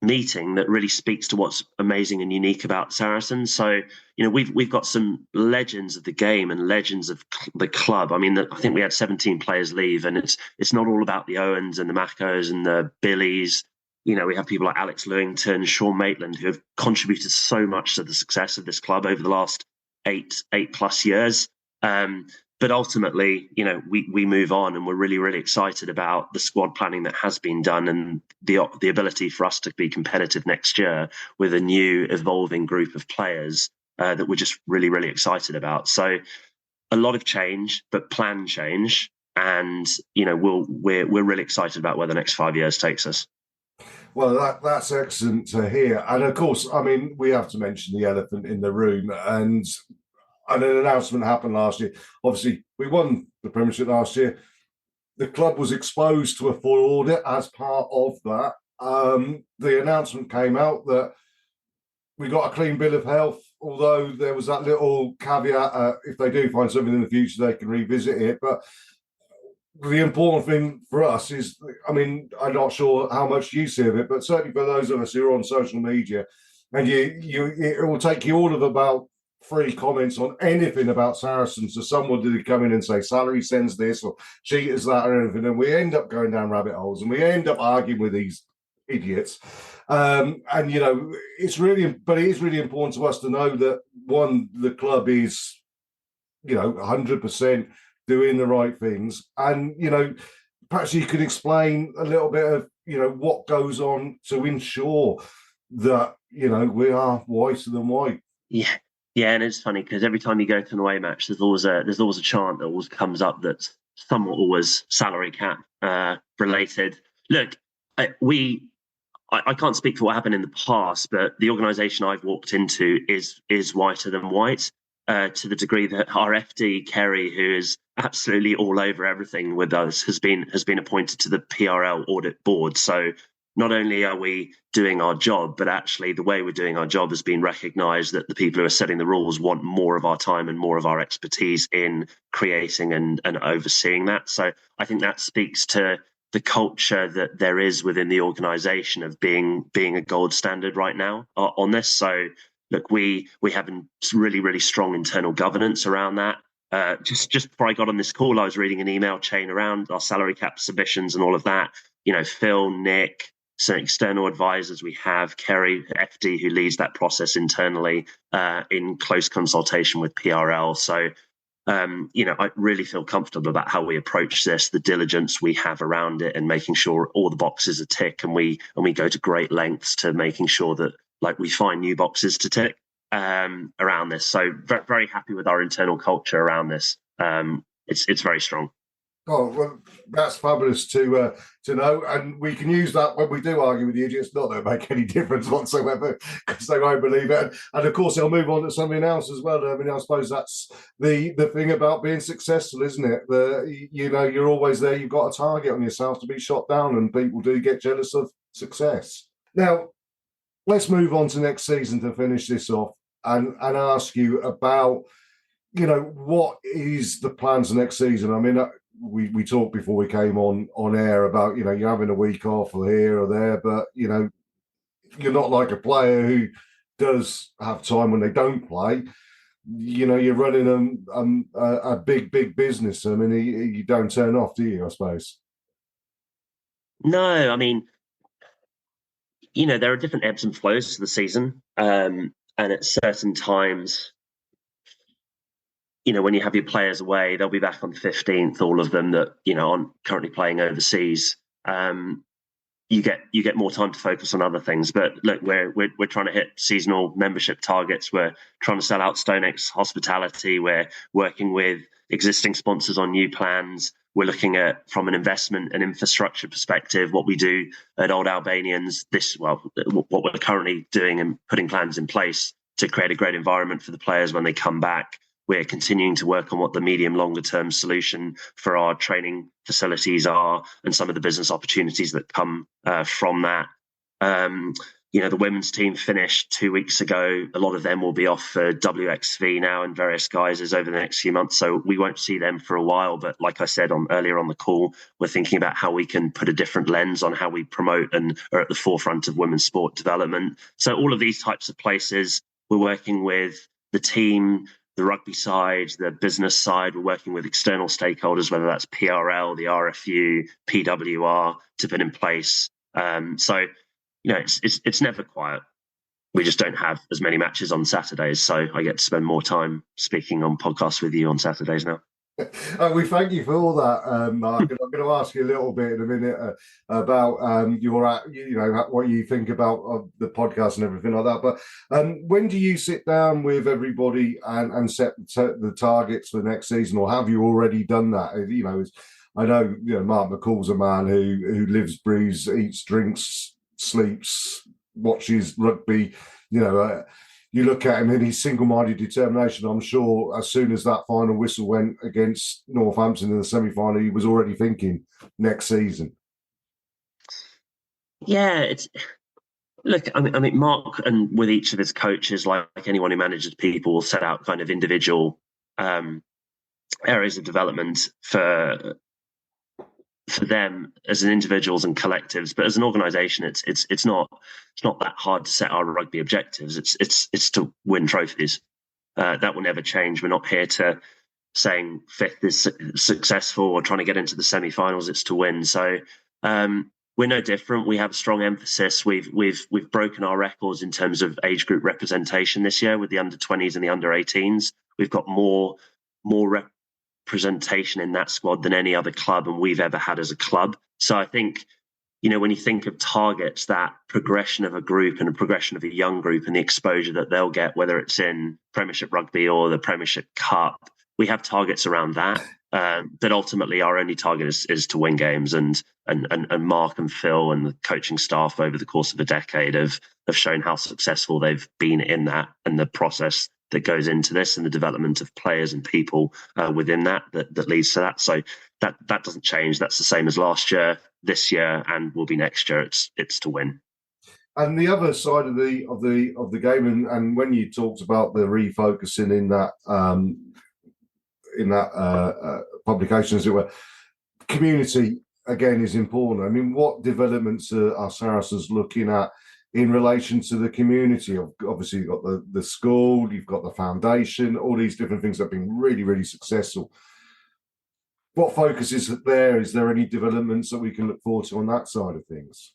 meeting that really speaks to what's amazing and unique about Saracens. So, we've got some legends of the game and legends of the club. I mean, I think we had 17 players leave, and it's not all about the Owens and the Mackos and the Billies. We have people like Alex Lewington, Sean Maitland, who have contributed so much to the success of this club over the last eight plus years. But ultimately, we move on, and we're really, really excited about the squad planning that has been done and the ability for us to be competitive next year with a new evolving group of players. that we're just really, really excited about. So a lot of change, but plan change. And, we're really excited about where the next 5 years takes us. Well, that's excellent to hear. And of course, I mean, we have to mention the elephant in the room. And an announcement happened last year. Obviously, we won the Premiership last year. The club was exposed to a full audit as part of that. The announcement came out that we got a clean bill of health, although there was that little caveat, if they do find something in the future, they can revisit it. But the important thing for us is, I mean, I'm not sure how much you see of it, but certainly for those of us who are on social media, and it will take you all of about 3 comments on anything about Saracens. So someone did come in and say salary sends this or cheaters that or anything, and we end up going down rabbit holes and we end up arguing with these idiots. And it's really, but it is really important to us to know that the club is, 100% doing the right things, and perhaps you could explain a little bit of what goes on to ensure that we are whiter than white. Yeah, and it's funny because every time you go to an away match, there's always a chant that always comes up that's somewhat always salary cap related. Look, I can't speak for what happened in the past, but the organisation I've walked into is whiter than white, to the degree that our FD Kerry, who is absolutely all over everything with us, has been appointed to the PRL audit board. So not only are we doing our job, but actually the way we're doing our job has been recognised, that the people who are setting the rules want more of our time and more of our expertise in creating and overseeing that. So I think that speaks to the culture that there is within the organisation of being a gold standard right now on this. So look, we have really, really strong internal governance around that. Just before I got on this call, I was reading an email chain around our salary cap submissions and all of that. Phil, Nick, some external advisors we have, Kerry, FD, who leads that process internally in close consultation with PRL. So, I really feel comfortable about how we approach this, the diligence we have around it, and making sure all the boxes are ticked, and we go to great lengths to making sure that we find new boxes to tick around this. So very, very happy with our internal culture around this. It's very strong. Oh, well, that's fabulous to know, and we can use that when we do argue with the idiots. Not that it make any difference whatsoever, because they won't believe it. And of course, they'll move on to something else as well. I mean, I suppose that's the thing about being successful, isn't it? You're always there. You've got a target on yourself to be shot down, and people do get jealous of success. Now, let's move on to next season to finish this off, and ask you about, what is the plans next season? I mean, we talked before we came on air about, you're having a week off or here or there, but, you're not like a player who does have time when they don't play. You're running a big business. I mean, you don't turn off, do you, I suppose? No, I mean, there are different ebbs and flows to the season. And at certain times, when you have your players away, they'll be back on the 15th, all of them that, aren't currently playing overseas. You get more time to focus on other things. But look, we're trying to hit seasonal membership targets. We're trying to sell out StoneX Hospitality. We're working with existing sponsors on new plans. We're looking at, from an investment and infrastructure perspective, what we do at Old Albanians. What we're currently doing and putting plans in place to create a great environment for the players when they come back. We're continuing to work on what the medium longer term solution for our training facilities are, and some of the business opportunities that come from that. The women's team finished 2 weeks ago. A lot of them will be off for WXV now in various guises over the next few months, so we won't see them for a while. But like I said earlier on the call, we're thinking about how we can put a different lens on how we promote and are at the forefront of women's sport development. So all of these types of places, we're working with the team, the rugby side, the business side. We're working with external stakeholders, whether that's PRL, the RFU, PWR, to put in place. It's never quiet. We just don't have as many matches on Saturdays, so I get to spend more time speaking on podcasts with you on Saturdays now. We thank you for all that, Mark. And I'm going to ask you a little bit in a minute about what you think about the podcast and everything like that. But when do you sit down with everybody and set the targets for next season, or have you already done that? I know Mark McCall's a man who lives, breathes, eats, drinks, sleeps, watches rugby. You look at him and his single-minded determination. I'm sure as soon as that final whistle went against Northampton in the semi-final, he was already thinking next season. Yeah, look. I mean, Mark, and with each of his coaches, like anyone who manages people, will set out kind of individual areas of development for them as an individuals and collectives, but as an organisation, it's not that hard to set our rugby objectives. It's to win trophies. That will never change. We're not here to saying fifth is successful or trying to get into the semi-finals. It's to win. So we're no different. We have a strong emphasis. We've broken our records in terms of age group representation this year with the under-20s and the under-18s. We've got more representation in that squad than any other club and we've ever had as a club. So I think, when you think of targets, that progression of a group and a progression of a young group and the exposure that they'll get, whether it's in Premiership Rugby or the Premiership Cup, we have targets around that. But ultimately, our only target is to win games. And Mark and Phil and the coaching staff over the course of a decade have shown how successful they've been in that and the process that goes into this and the development of players and people within that leads to that. So that doesn't change. That's the same as last year, this year, and will be next year. It's to win. And the other side of the game, and when you talked about the refocusing in that publication, as it were, community again is important. I mean, what developments are Saracens looking at in relation to the community? Obviously, you've got the school, you've got the foundation, all these different things that have been really, really successful. What focus is there? Is there any developments that we can look forward to on that side of things?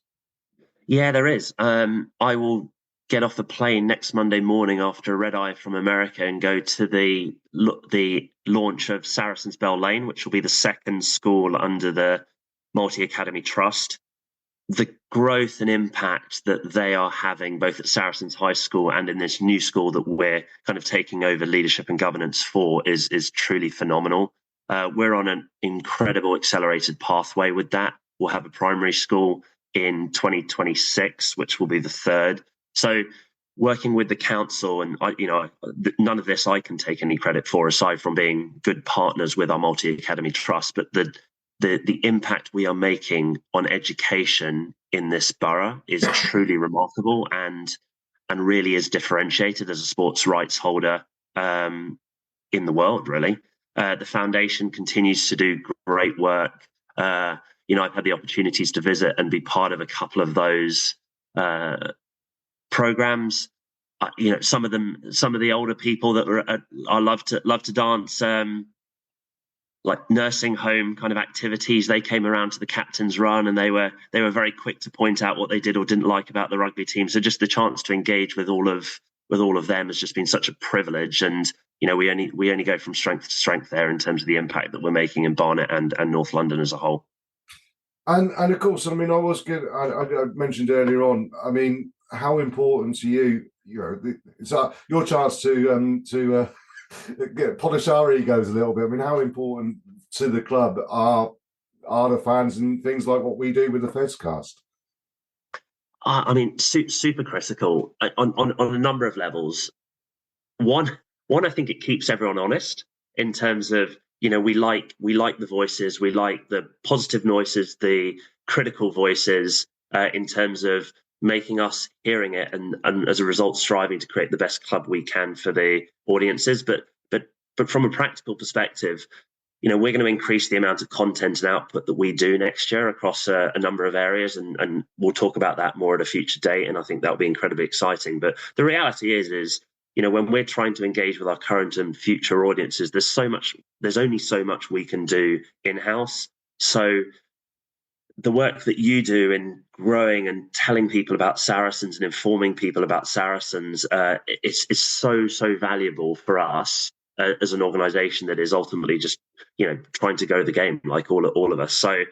Yeah, there is. I will get off the plane next Monday morning after a red eye from America and go to the launch of Saracens Bell Lane, which will be the second school under the Multi-Academy Trust. The growth and impact that they are having both at Saracens High School and in this new school that we're kind of taking over leadership and governance for is truly phenomenal. We're on an incredible accelerated pathway with that. We'll have a primary school in 2026, which will be the third. So working with the council, and none of this I can take any credit for aside from being good partners with our Multi-Academy Trust, but the impact we are making on education in this borough is truly remarkable and really is differentiated as a sports rights holder in the world, really. The foundation continues to do great work. I've had the opportunities to visit and be part of a couple of those programs. Some of the older people that were I love to dance, like nursing home kind of activities. They came around to the captain's run and they were very quick to point out what they did or didn't like about the rugby team. So just the chance to engage with all of them has just been such a privilege. And we only go from strength to strength there in terms of the impact that we're making in Barnet and North London as a whole. And of course, I mean, I mentioned earlier on, I mean, how important to you, it's your chance to polish our egos a little bit. I mean, how important to the club are the fans and things like what we do with the Fezcast? I mean, super critical on a number of levels. One, I think it keeps everyone honest in terms of, we like the voices, we like the positive noises, the critical voices, in terms of making us hearing it and as a result striving to create the best club we can for the audiences. But from a practical perspective, we're going to increase the amount of content and output that we do next year across a number of areas, and we'll talk about that more at a future date. And I think that'll be incredibly exciting. But the reality is when we're trying to engage with our current and future audiences, there's only so much we can do in-house. So the work that you do in growing and telling people about Saracens and informing people about Saracens is so valuable for us as an organisation that is ultimately just trying to go the game like all of us. So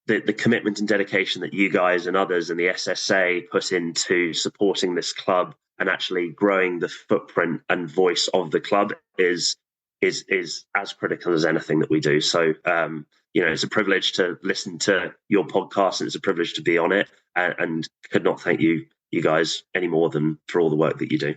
the commitment and dedication that you guys and others in the SSA put into supporting this club and actually growing the footprint and voice of the club is as critical as anything that we do. So it's a privilege to listen to your podcast, and it's a privilege to be on it, and could not thank you guys any more than for all the work that you do.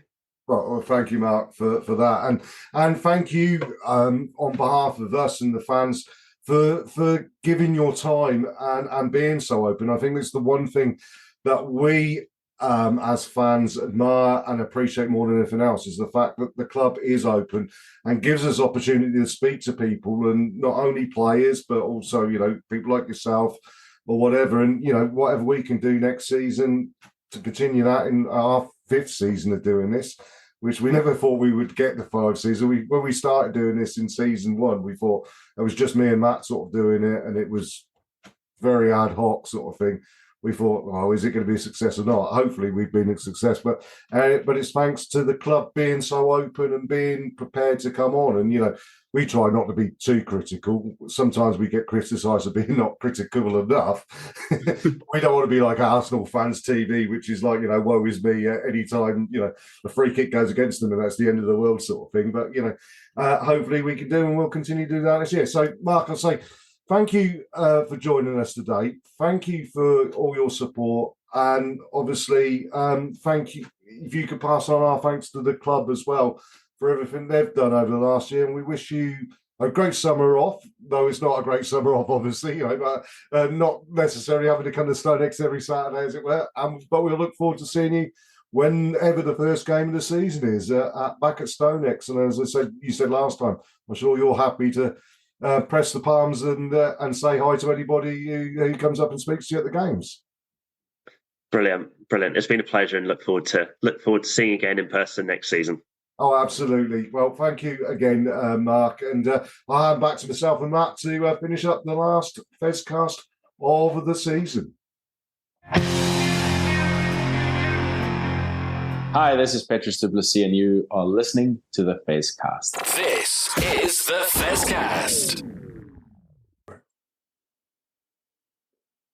Well, thank you, Mark, for that, and thank you on behalf of us and the fans for giving your time and being so open. I think it's the one thing that we as fans admire and appreciate more than anything else, is the fact that the club is open and gives us opportunity to speak to people, and not only players but also people like yourself or whatever, and whatever we can do next season to continue that in our 5th season of doing this, which we never thought we would get the 5 season. When we started doing this in season 1, we thought it was just me and Matt sort of doing it, and it was very ad hoc sort of thing. We thought, oh, is it going to be a success or not? Hopefully we've been a success, but it's thanks to the club being so open and being prepared to come on. And, we try not to be too critical. Sometimes we get criticised for being not critical enough. We don't want to be like Arsenal fans TV, which is like, woe is me anytime, the free kick goes against them and that's the end of the world sort of thing. But, hopefully we can do, and we'll continue to do that this year. So, Mark, I'll say, thank you for joining us today. Thank you for all your support. And obviously, thank you. If you could pass on our thanks to the club as well for everything they've done over the last year. And we wish you a great summer off, though it's not a great summer off, obviously, but not necessarily having to come to Stonex every Saturday, as it were. But we'll look forward to seeing you whenever the first game of the season is back at Stonex. And as you said last time, I'm sure you're happy to press the palms and say hi to anybody who comes up and speaks to you at the games. Brilliant. It's been a pleasure, and look forward to seeing you again in person next season. Oh, absolutely. Well, thank you again, Mark. And I'll hand back to myself and Matt to finish up the last Fezcast of the season. Hi, this is Petrus Duplessis, and you are listening to the Fezcast. This is the Fezcast.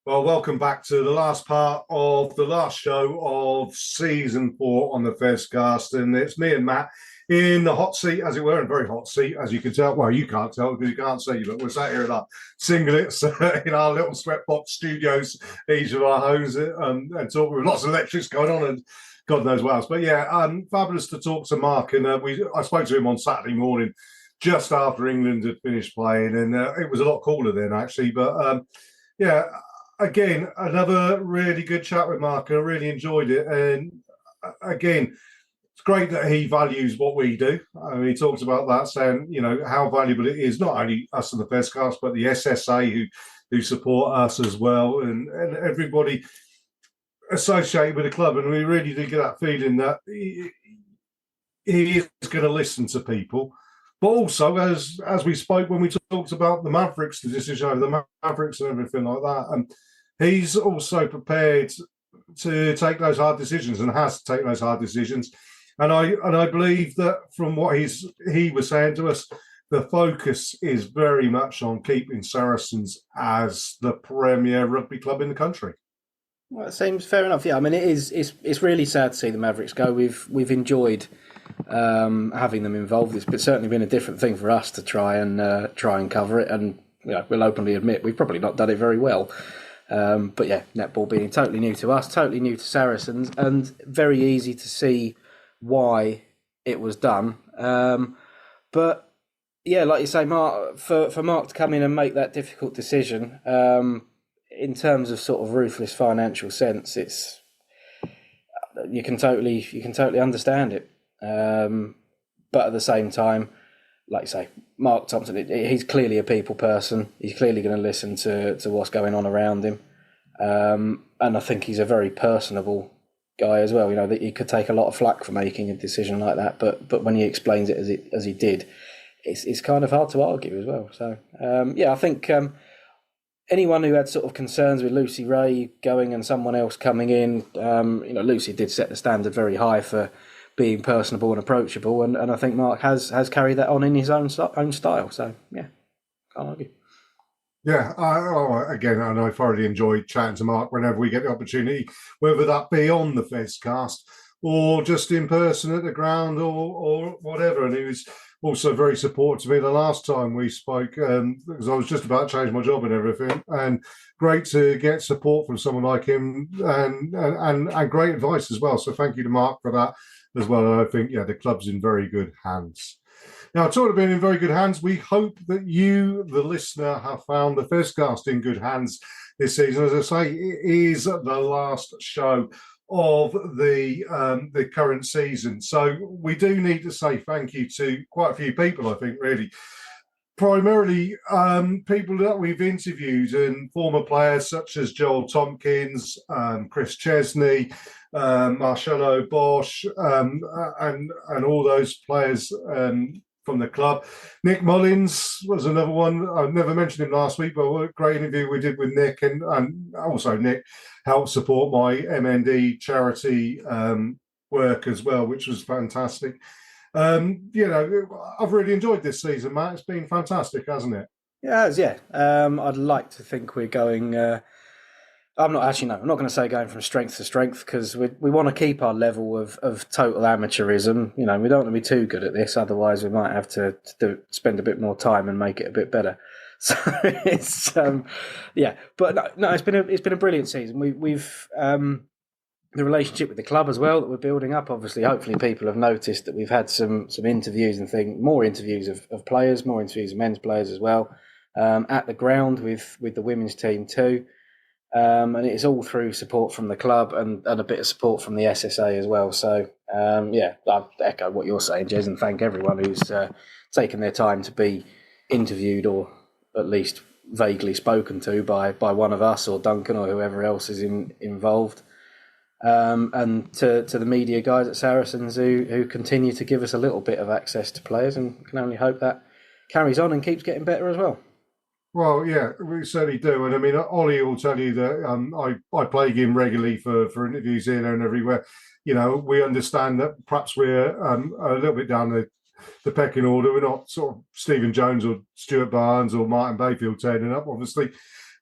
Well, welcome back to the last part of the last show of season 4 on the Fezcast, and it's me and Matt in the hot seat, as it were, and very hot seat, as you can tell. Well, you can't tell because you can't see, but we're sat here in our singlets in our little sweatbox studios, each of our homes, and talking with lots of lectures going on, and God knows what else. But yeah, fabulous to talk to Mark, and I spoke to him on Saturday morning just after England had finished playing, and it was a lot cooler then, actually. But yeah. Again, another really good chat with Mark. I really enjoyed it. And again, it's great that he values what we do. He talks about that, saying, how valuable it is, not only us in the Fezcast, but the SSA who support us as well, and everybody associated with the club. And we really do get that feeling that he is going to listen to people. But also, as we spoke when we talked about the Mavericks, the decision over the Mavericks and everything like that, he's also prepared to take those hard decisions and has to take those hard decisions. And I believe that from what he was saying to us, the focus is very much on keeping Saracens as the premier rugby club in the country. Well, it seems fair enough. Yeah, I mean, it's really sad to see the Mavericks go. We've enjoyed having them involved. It's certainly been a different thing for us to try and cover it, and we'll openly admit we've probably not done it very well. But yeah, netball being totally new to us, totally new to Saracens, and very easy to see why it was done. But yeah, like you say, Mark, for Mark to come in and make that difficult decision, in terms of sort of ruthless financial sense, you can totally understand it. But at the same time, like you say, Mark Thompson, he's clearly a people person. He's clearly going to listen to what's going on around him. And I think he's a very personable guy as well. That he could take a lot of flack for making a decision like that. But when he explains it as he did, it's kind of hard to argue as well. So, I think anyone who had sort of concerns with Lucy Ray going and someone else coming in, Lucy did set the standard very high for being personable and approachable, and I think Mark has carried that on in his own style. So yeah, can't argue. Yeah, again, I know I thoroughly enjoy chatting to Mark whenever we get the opportunity, whether that be on the Fezcast or just in person at the ground or whatever. And he was also very supportive to me the last time we spoke, because I was just about to change my job and everything. And great to get support from someone like him, and great advice as well. So thank you to Mark for that as well. And I think, the club's in very good hands. Now, talking about being in very good hands, we hope that you, the listener, have found the Fezcast in good hands this season. As I say, it is the last show of the current season. So we do need to say thank you to quite a few people, I think, really. Primarily people that we've interviewed, and former players such as Joel Tompkins, Chris Chesney, Marcelo Bosch, and all those players from the club. Nick Mullins was another one. I never mentioned him last week, but what a great interview we did with Nick, and also Nick helped support my MND charity work as well, which was fantastic. I've really enjoyed this season, Matt. It's been fantastic, hasn't it? Yeah. I'd like to think we're going. I'm not going to say going from strength to strength, because we want to keep our level of total amateurism. We don't want to be too good at this, otherwise we might have to spend a bit more time and make it a bit better. So it's but no, it's been a brilliant season. We've the relationship with the club as well that we're building up. Obviously, hopefully people have noticed that we've had some interviews and more interviews of players, more interviews of men's players as well, at the ground with the women's team too. And it's all through support from the club and a bit of support from the SSA as well. So, I echo what you're saying, Jez, and thank everyone who's taken their time to be interviewed or at least vaguely spoken to by one of us or Duncan or whoever else is involved. And to the media guys at Saracens who continue to give us a little bit of access to players, and can only hope that carries on and keeps getting better as well. Well, yeah, we certainly do. And I mean, Ollie will tell you that I plague him regularly for interviews here, there and everywhere. We understand that perhaps we're a little bit down the pecking order. We're not sort of Stephen Jones or Stuart Barnes or Martin Bayfield turning up, obviously.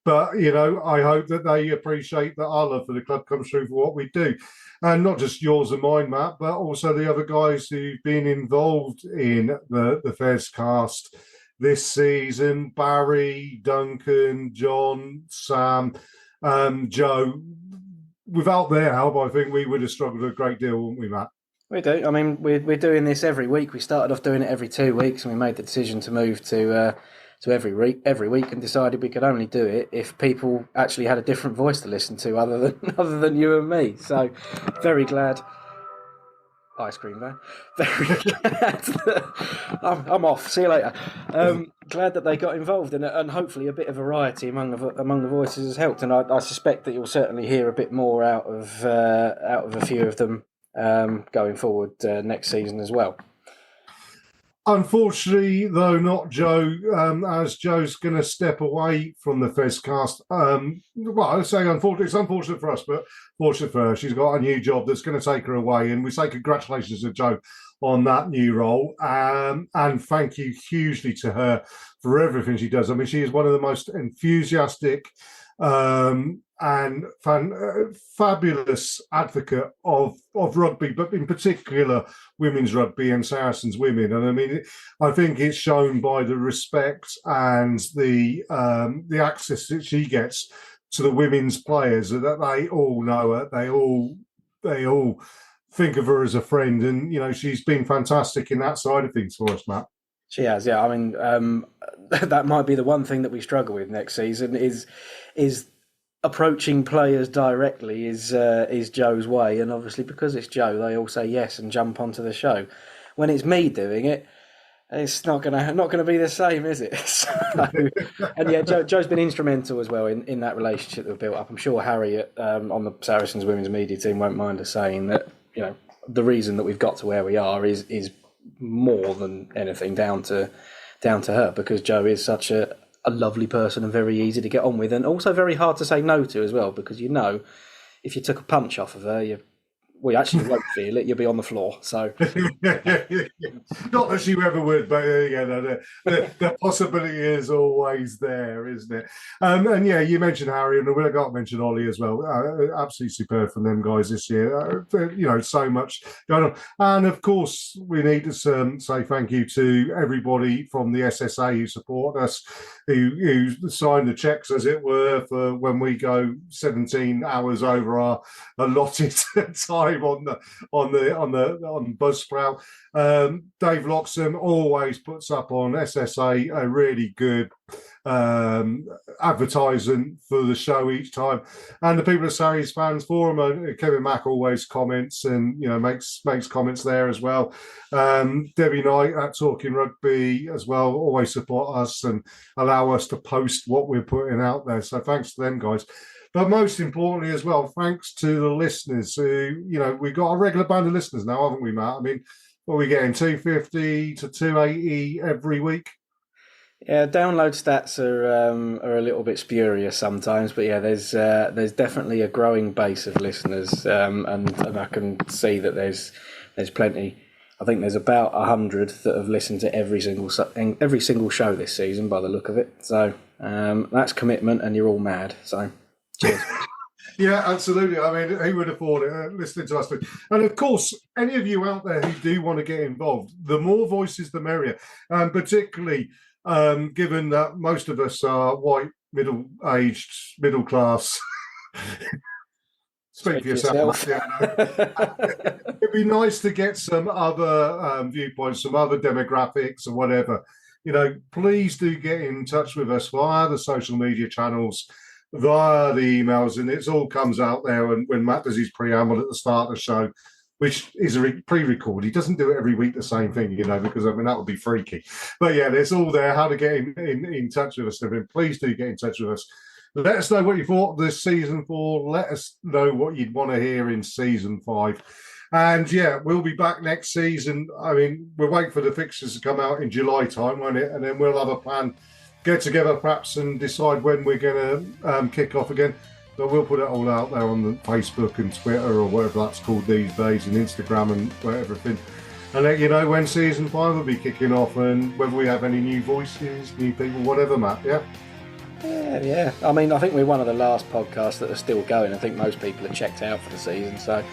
But, I hope that they appreciate that our love for the club comes through for what we do. And not just yours and mine, Matt, but also the other guys who've been involved in the Fezcast this season: Barry, Duncan, John, Sam, Joe. Without their help, I think we would have struggled a great deal, wouldn't we, Matt? We do. I mean, we're doing this every week. We started off doing it every 2 weeks, and we made the decision to move to every week, and decided we could only do it if people actually had a different voice to listen to other than you and me. So, very glad. Ice cream van. Very glad. I'm off. See you later. Glad that they got involved in it, and hopefully a bit of variety among the voices has helped. And I suspect that you'll certainly hear a bit more out of a few of them going forward next season as well. Unfortunately, though, not Joe, as Joe's going to step away from the Fezcast. I say unfortunately, it's unfortunate for us, but fortunate for her. She's got a new job that's going to take her away, and we say congratulations to Joe on that new role. And thank you hugely to her for everything she does. I mean, she is one of the most enthusiastic and fabulous advocate of rugby, but in particular women's rugby and Saracens women. And I mean, I think it's shown by the respect and the access that she gets to the women's players, that they all know her, they all think of her as a friend, and she's been fantastic in that side of things for us, Matt. She has, yeah. I mean, that might be the one thing that we struggle with next season is approaching players directly is Joe's way, and obviously because it's Joe, they all say yes and jump onto the show. When it's me doing it, it's not gonna be the same, is it? So, and yeah, Joe's been instrumental as well in that relationship that we've built up. I'm sure Harry on the Saracens women's media team won't mind us saying that the reason that we've got to where we are is more than anything down to her, because Joe is such a lovely person and very easy to get on with, and also very hard to say no to as well, because if you took a punch off of her, we actually won't feel it. You'll be on the floor. So, not that you ever would, but the possibility is always there, isn't it? And yeah, you mentioned Harry, and we've got to mention Ollie as well. Absolutely superb from them guys this year. So much going on, and of course, we need to say thank you to everybody from the SSA who support us, who signed the checks, as it were, for when we go 17 hours over our allotted time on Buzzsprout. Dave Loxham always puts up on SSA a really good advertising for the show each time, and the people at Sarries Fans Forum, Kevin Mack always comments and makes comments there as well. Debbie Knight at Talking Rugby as well always support us and allow us to post what we're putting out there, so thanks to them guys. But most importantly as well, thanks to the listeners who, we've got a regular band of listeners now, haven't we, Matt? I mean, what are we getting, 250 to 280 every week? Yeah, download stats are a little bit spurious sometimes, but yeah, there's definitely a growing base of listeners, and I can see that there's plenty. I think there's about 100 that have listened to every single show this season by the look of it. So that's commitment, and you're all mad. So cheers. Yeah, absolutely. I mean, who would have thought it, listening to us? And of course, any of you out there who do want to get involved, the more voices, the merrier. Particularly given that most of us are white, middle-aged, middle-class. Speak for yourself. It'd be nice to get some other viewpoints, some other demographics or whatever. Please do get in touch with us via the social media channels, via the emails, and it all comes out there. And when Matt does his preamble at the start of the show, which is a pre-record, he doesn't do it every week the same thing, because that would be freaky. But yeah, it's all there. How to get in touch with us, Stephen. Please do get in touch with us. Let us know what you thought of this season 4. Let us know what you'd want to hear in season 5. And yeah, we'll be back next season. I mean, we'll wait for the fixtures to come out in July time, won't it? And then we'll have a plan, get together perhaps and decide when we're going to kick off again. But we'll put it all out there on the Facebook and Twitter or whatever that's called these days, and Instagram and everything. And let you know when season 5 will be kicking off and whether we have any new voices, new people, whatever, Matt, yeah? Yeah. I mean, I think we're one of the last podcasts that are still going. I think most people are checked out for the season, so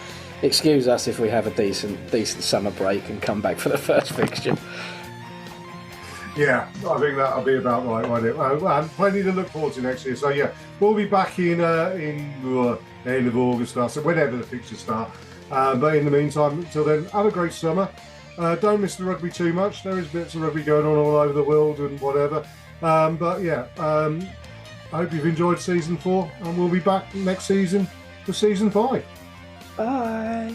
excuse us if we have a decent summer break and come back for the first fixture. Yeah, I think that'll be about right, won't it? And plenty to look forward to next year. So yeah, we'll be back in the end of August, so whenever the fixtures start. But in the meantime, until then, have a great summer. Don't miss the rugby too much. There is bits of rugby going on all over the world and whatever. But yeah, I hope you've enjoyed season 4, and we'll be back next season for season 5. Bye.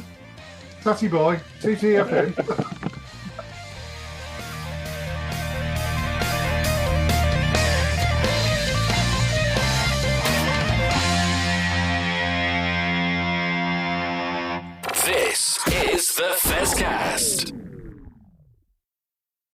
Tatty bye. TTFN. This is the Fezcast.